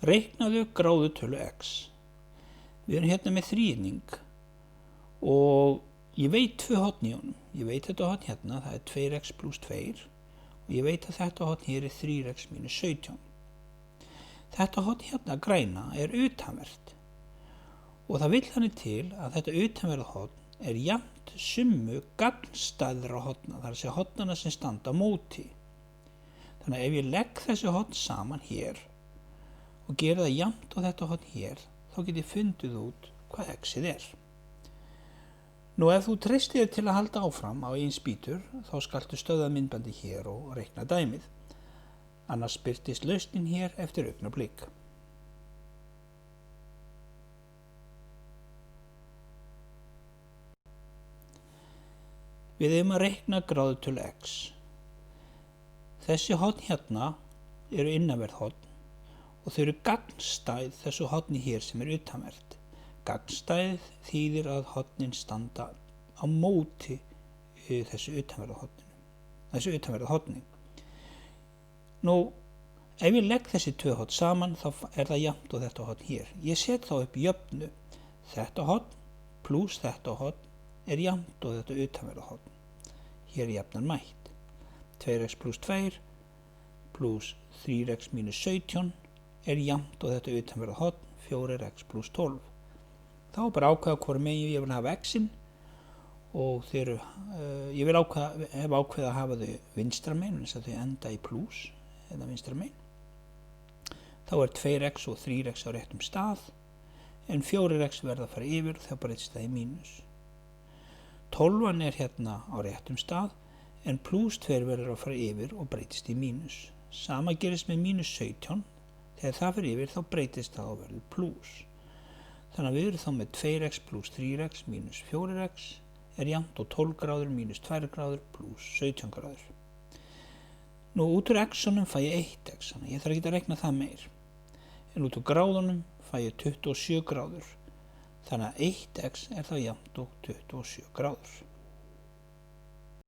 Reiknaðu gráðutölu x. Við erum hérna með þríhyrning og ég veit tvö horn í honum. Ég veit þetta horn hérna, það er 2x + 2 og ég veit að þetta horn hér er 3x - 17. Þetta horn hérna græna er utanvert og það vill þannig til að þetta utanverða horn er jafnt summu gagnstæðra horna, það er að segja hornana sem standa á móti. Þannig að ef ég legg þessi horn saman hér og gera það jafnt á þetta horn hér, þá get ég fundið út hvað x-ið er. Nú ef þú treystir þér til að halda áfram á eigin spýtur, þá skaltu stöðva myndbandi hér og reikna dæmið. Annars birtist lausnin hér eftir augnablik. Við eigum að reikna gráðutölu x. Þessi horn hérna eru innanverð horn og þau eru gagnstæð þessu horni hér sem er utanvert. Gagnstæð þýðir að hornin standa á móti þessu utanverða horni. Nú, ef ég legg þessi tvö horn saman þá er það jafnt og þetta horn hér. Ég set þá upp jöfnu. Þetta horn pluss þetta horn er jafnt og þetta utanverða horn. Hér er jafnan mætt. 2x + 2 pluss 3x - 17 er jafnt og þetta utanverða horn, 4x + 12. Þá er bara ákveða hvort megin ég vil hafa x-in og ég hef ákveðið að hafa þau vinstra megin, þess að þau enda í pluss eða vinstra megin. Þá er 2x og 3x á réttum stað, en 4x verða að fara yfir og þá breytist það í mínus. 12 er hérna á réttum stað, en pluss 2 verður að fara yfir og breytist í mínus. Sama gerist með mínus 17, þegar það fyrir yfir þá breytist það og verður pluss. Þannig að við erum þá með 2x + 3x - 4x er jafnt og 12 gráður - 2 gráður + 17 gráður. Nú út úr x-unum fæ ég 1x, þannig að ég þarf ekki að reikna það meir. En út úr gráðunum fæ ég 27 gráður, þannig að 1x er þá jafnt og 27 gráður.